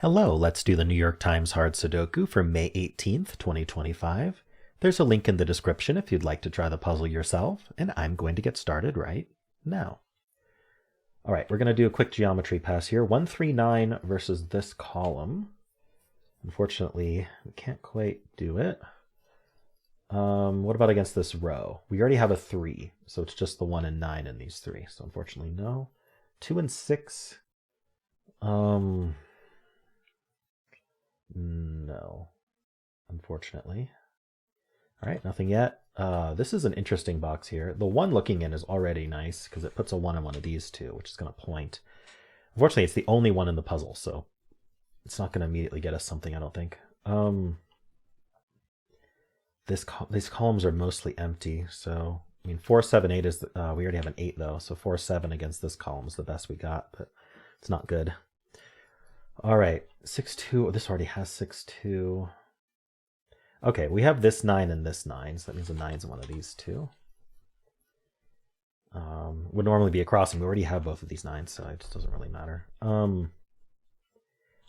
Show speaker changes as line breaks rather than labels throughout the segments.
Hello, let's do the New York Times Hard Sudoku for May 18th, 2025. There's a link in the description if you'd like to try the puzzle yourself, and I'm going to get started right now. All right, we're going to do a quick geometry pass here. 139 versus this column. Unfortunately, we can't quite do it. What about against this row? We already have a 3, so it's just the 1 and 9 in these 3. So unfortunately, no. 2 and 6. No, unfortunately. All right, nothing yet. This is an interesting box here. The 1 looking in is already nice because it puts a 1 on one of these two, which is going to point. Unfortunately, it's the only one in the puzzle, so it's not going to immediately get us something, I don't think. These columns are mostly empty, so I mean 4, 7, 8 is we already have an 8 though, so 4, 7 against this column is the best we got, but it's not good. All right, 6, 2. This already has 6, 2. Okay, we have this 9 and this 9, so that means the 9's in one of these two. Would normally be a crossing. We already have both of these 9s, so it just doesn't really matter. What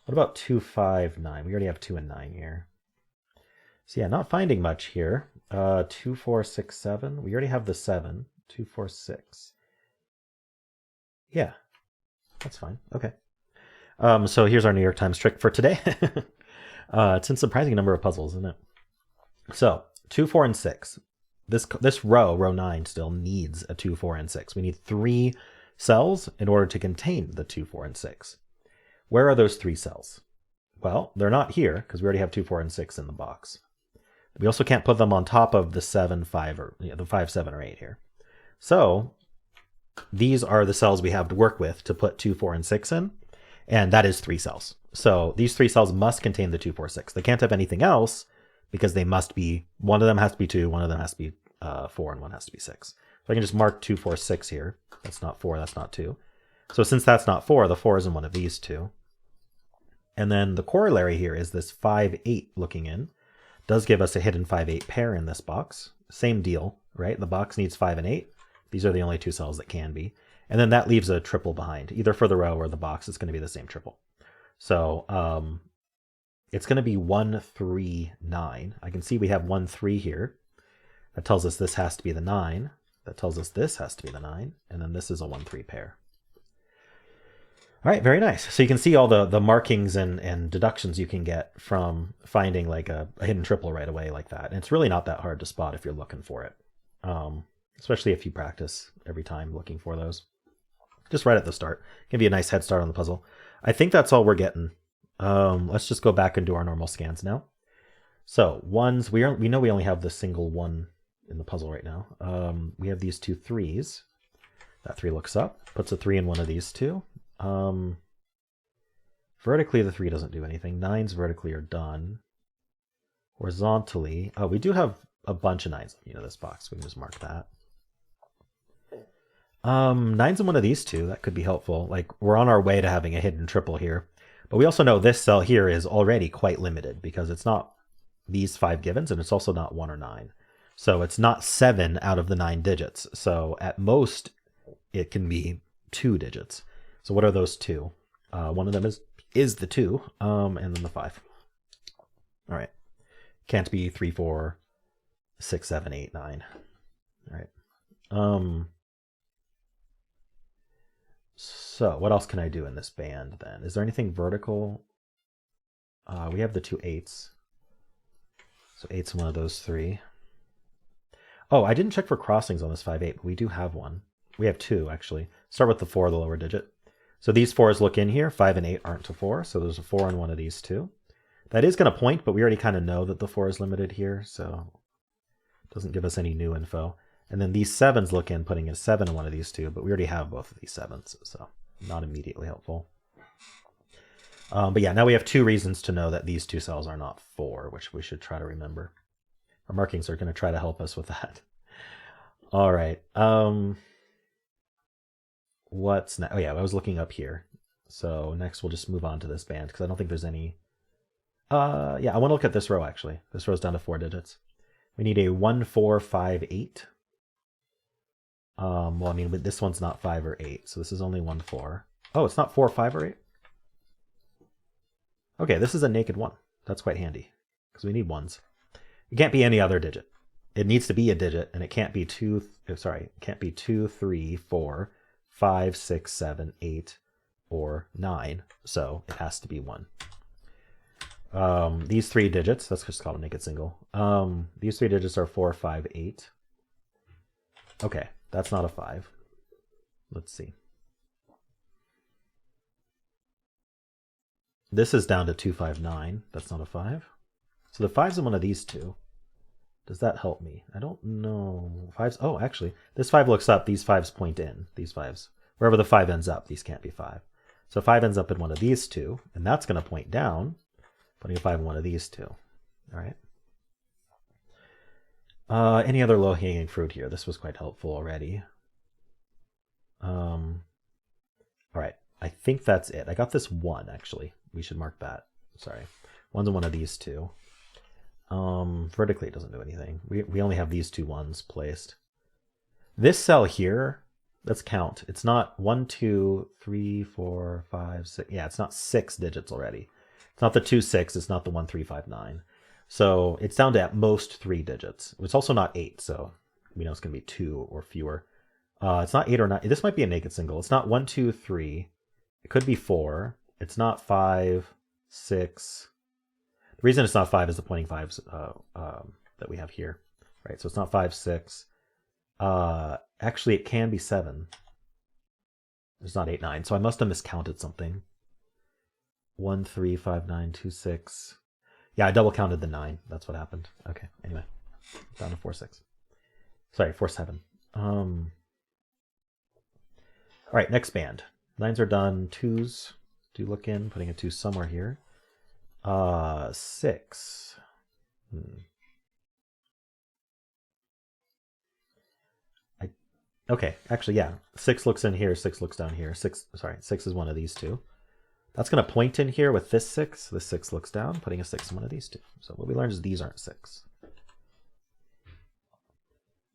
about 2, 5, 9? We already have 2 and 9 here. So yeah, not finding much here. 2, 4, 6, 7. We already have the 7. 2, 4, 6. Yeah, that's fine. Okay. So here's our New York Times trick for today. It's a surprising number of puzzles, isn't it? So 2, 4, and 6. This row 9, still needs a 2, 4, and 6. We need 3 cells in order to contain the 2, 4, and 6. Where are those 3 cells? Well, they're not here because we already have 2, 4, and 6 in the box. We also can't put them on top of the 7, 5, or the 5, 7, or 8 here. So these are the cells we have to work with to put 2, 4, and 6 in. And that is 3 cells. So these 3 cells must contain the 2, 4, 6. They can't have anything else because they must be, one of them has to be 2, one of them has to be 4, and one has to be 6. So I can just mark 2, 4, 6 here. That's not 4, that's not 2. So since that's not 4, the 4 is in one of these two. And then the corollary here is this 5, 8 looking in. Does give us a hidden 5, 8 pair in this box. Same deal, right? The box needs 5 and 8. These are the only 2 cells that can be. And then that leaves a triple behind. Either for the row or the box, it's going to be the same triple. So it's going to be 1, 3, 9. I can see we have 1, 3 here. That tells us this has to be the 9. That tells us this has to be the 9. And then this is a 1, 3 pair. All right, very nice. So you can see all the markings and deductions you can get from finding like a hidden triple right away like that. And it's really not that hard to spot if you're looking for it, especially if you practice every time looking for those. Just right at the start. Give you a nice head start on the puzzle. I think that's all we're getting. Let's just go back and do our normal scans now. So ones, we know we only have the single 1 in the puzzle right now. We have these 2 3s. That 3 looks up, puts a 3 in one of these two. Vertically, the 3 doesn't do anything. 9s vertically are done. Horizontally, oh, we do have a bunch of 9s in this box. We can just mark that. 9's in one of these two. That could be helpful. Like we're on our way to having a hidden triple here. But we also know this cell here is already quite limited because it's not these 5 givens and it's also not 1 or 9. So it's not 7 out of the 9 digits. So at most it can be 2 digits. So what are those 2? One of them is the 2 and then the 5. All right. Can't be 3, 4, 6, 7, 8, 9. All right. So what else can I do in this band then? Is there anything vertical? We have the 2 8s. So 8's one of those 3. Oh, I didn't check for crossings on this 5, 8, but we do have one. We have 2 actually. Start with the 4, the lower digit. So these 4s look in here. 5 and 8 aren't to 4. So there's a 4 in one of these two. That is going to point, but we already kind of know that the 4 is limited here. So it doesn't give us any new info. And then these 7s look in, putting a 7 in one of these two, but we already have both of these 7s, so not immediately helpful. But yeah, now we have 2 reasons to know that these 2 cells are not 4, which we should try to remember. Our markings are going to try to help us with that. All right. What's next? Oh yeah, I was looking up here. So next we'll just move on to this band because I don't think there's any. Yeah, I want to look at this row actually. This row's down to 4 digits. We need a 1, 4, 5, 8. Well, I mean, this one's not 5 or 8, so this is only 1, 4. Oh, it's not 4, 5, or 8? Okay, this is a naked 1. That's quite handy, because we need 1s. It can't be any other digit. It needs to be a digit, and it can't be 2, 3, 4, 5, 6, 7, 8, or 9. So it has to be 1. These 3 digits, let's just call it naked single. These 3 digits are 4, 5, 8. Okay, that's not a 5. Let's see. This is down to 2, 5, 9. That's not a 5. So the 5's in one of these two. Does that help me? I don't know. 5's, oh, actually, this 5 looks up. These 5's point in. These 5's. Wherever the 5 ends up, these can't be 5. So 5 ends up in one of these two, and that's going to point down, putting a 5 in one of these two. All right. Any other low-hanging fruit here? This was quite helpful already. All right. I think that's it. I got this 1, actually. We should mark that. Sorry. 1's in one of these two. Vertically, it doesn't do anything. We only have these 2 1s placed. This cell here, let's count. It's not 1, 2, 3, 4, 5, 6. Yeah, it's not 6 digits already. It's not the 2, 6. It's not the 1, 3, 5, 9. So it's down to at most 3 digits. It's also not 8, so we know it's going to be 2 or fewer. It's not 8 or 9. This might be a naked single. It's not 1, 2, 3. It could be 4. It's not 5, 6. The reason it's not 5 is the pointing 5s that we have here, right? So it's not 5, 6. Actually, it can be 7. It's not 8, 9. So I must have miscounted something. 1, 3, 5, 9, 2, 6. Yeah, I double counted the 9. That's what happened. Okay, anyway. Down to 4, 6. Sorry, 4, 7. All right, next band. 9s are done. 2s do look in, putting a 2 somewhere here. 6. Okay, actually, yeah. 6 looks in here, 6 looks down here. 6 is one of these two. That's going to point in here with this 6. This 6 looks down, putting a 6 in one of these two. So what we learned is these aren't 6. All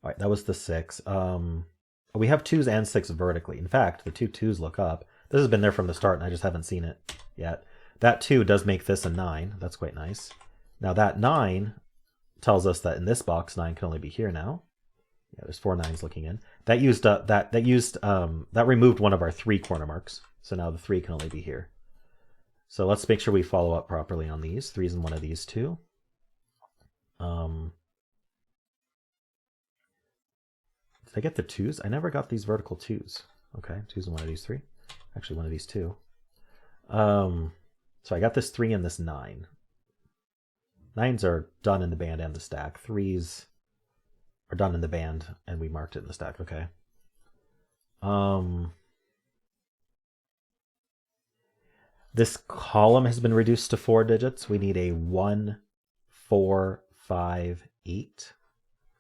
right, that was the 6. We have 2s and 6 vertically. In fact, the 2 2s look up. This has been there from the start, and I just haven't seen it yet. That 2 does make this a 9. That's quite nice. Now that 9 tells us that in this box, 9 can only be here now. Yeah, there's 4 9s looking in. That removed one of our 3 corner marks. So now the 3 can only be here. So let's make sure we follow up properly on these. 3's in one of these two. Did I get the 2's? I never got these vertical 2's. Okay, 2's in one of these 3. Actually, one of these 2. So I got this 3 and this 9. 9's are done in the band and the stack. 3's are done in the band, and we marked it in the stack. Okay. This column has been reduced to 4 digits. We need a 1, 4, 5, 8.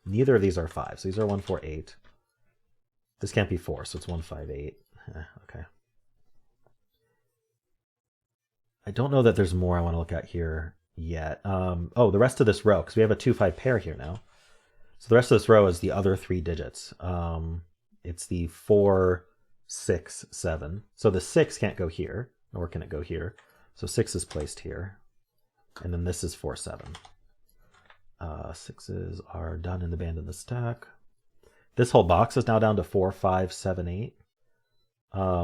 Neither of these are 5, so these are 1, 4, 8. This can't be 4, so it's 1, 5, 8. Okay. I don't know that there's more I want to look at here yet. Oh, the rest of this row, because we have a 2, 5 pair here now. So the rest of this row is the other 3 digits. It's the 4, 6, 7. So the 6 can't go here, nor can it go here. So 6 is placed here. And then this is 4, 7. 6's are done in the band and the stack. This whole box is now down to 4, 5, 7, 8.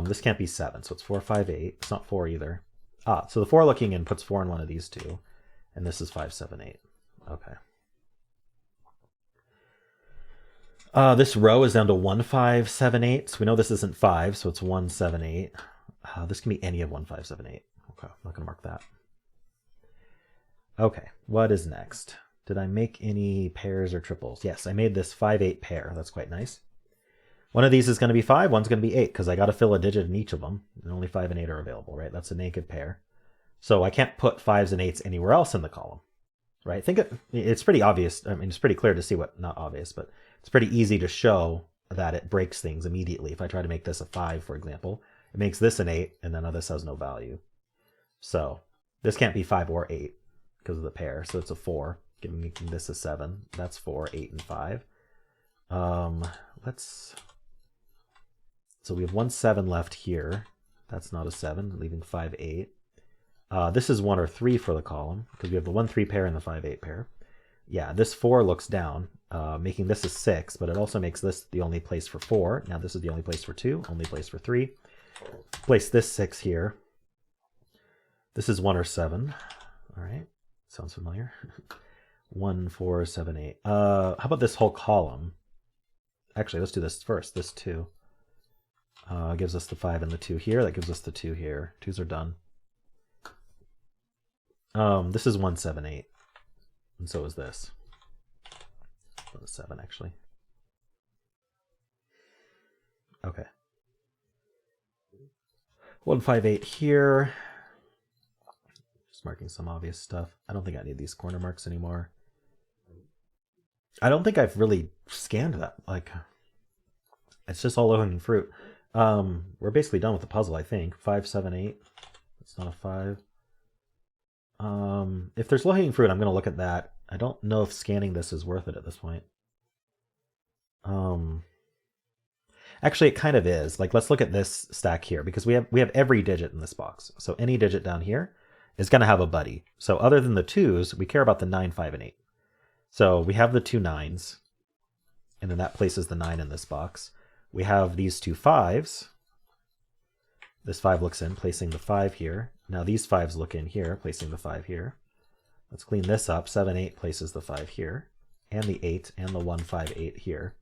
This can't be 7, so it's 4, 5, 8. It's not 4 either. So the 4 looking in puts 4 in one of these two. And this is 5, 7, 8. Okay. This row is down to 1, 5, 7, 8. So we know this isn't 5, so it's 1, 7, 8. This can be any of 1, 5, 7, 8. Okay, I'm not going to mark that. Okay, what is next? Did I make any pairs or triples? Yes, I made this 5, 8 pair. That's quite nice. One of these is going to be 5, one's going to be 8, because I got to fill a digit in each of them. And only 5 and 8 are available, right? That's a naked pair. So I can't put 5s and 8s anywhere else in the column, right? It's pretty obvious. I mean, it's pretty clear to see what, not obvious, but it's pretty easy to show that it breaks things immediately. If I try to make this a 5, for example, it makes this an 8, and then this has no value. So this can't be 5 or 8 because of the pair. So it's a 4, making this a 7. That's 4, 8, and 5. So we have 1 7 left here. That's not a 7, leaving 5, 8. This is 1 or 3 for the column, because we have the 1-3 pair and the 5-8 pair. Yeah, this 4 looks down, making this a 6, but it also makes this the only place for 4. Now this is the only place for 2, only place for 3. Place this 6 here. This is 1 or 7. All right, sounds familiar. 1, 4, 7, 8. How about this whole column? Actually, let's do this first. This 2 gives us the 5 and the 2 here. That gives us the 2 here. 2s are done. This is 1, 7, 8. And so is this. The 7, actually. Okay. 1, 5, 8 here. Just marking some obvious stuff. I don't think I need these corner marks anymore. I don't think I've really scanned that. Like, it's just all low-hanging fruit. We're basically done with the puzzle, I think. 5, 7, 8. It's not a 5. If there's low-hanging fruit, I'm going to look at that. I don't know if scanning this is worth it at this point. Actually, it kind of is. Like, let's look at this stack here, because we have every digit in this box. So any digit down here is going to have a buddy. So other than the 2s, we care about the 9, 5, and 8. So we have the 2 9s, and then that places the 9 in this box. We have these 2 5s. This 5 looks in, placing the 5 here. Now these 5s look in here, placing the 5 here. Let's clean this up. 7, 8 places the 5 here, and the 8 and the 1, 5, 8 here,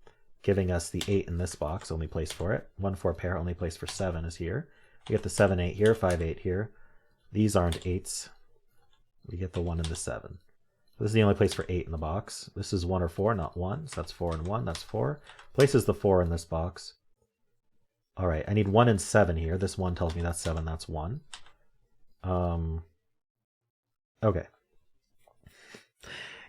giving us the 8 in this box, only place for it. 1, 4 pair, only place for 7 is here. We get the 7, 8 here, 5, 8 here. These aren't 8s. We get the 1 and the 7. This is the only place for 8 in the box. This is 1 or 4, not 1. So that's 4 and 1. That's 4. Places the 4 in this box. All right, I need 1 and 7 here. This 1 tells me that's 7. That's 1. Okay.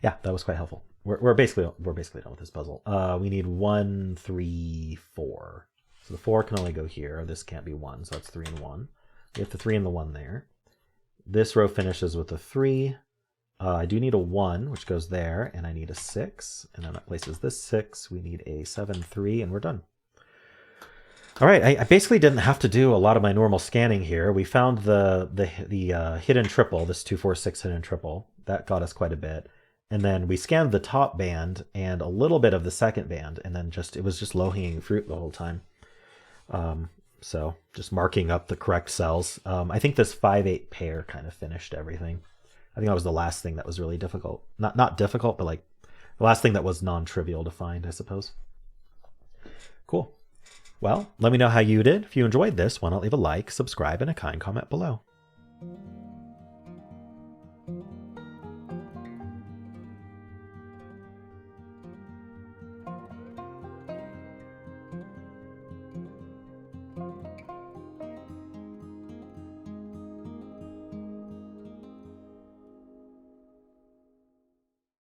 Yeah, that was quite helpful. We're basically done with this puzzle. We need 1, 3, 4. So the 4 can only go here. This can't be 1, so that's 3 and 1. We have the 3 and the 1 there. This row finishes with a 3. I do need a 1, which goes there, and I need a 6. And then that places this 6. We need a 7, 3, and we're done. All right, I basically didn't have to do a lot of my normal scanning here. We found the hidden triple, this 2, 4, 6 hidden triple. That got us quite a bit. And then we scanned the top band and a little bit of the second band, and then it was just low-hanging fruit the whole time. So just marking up the correct cells. I think this 5, 8 pair kind of finished everything. I think that was the last thing that was really difficult. Not difficult, but like the last thing that was non-trivial to find, I suppose. Cool. Well, let me know how you did. If you enjoyed this, why not leave a like, subscribe, and a kind comment below.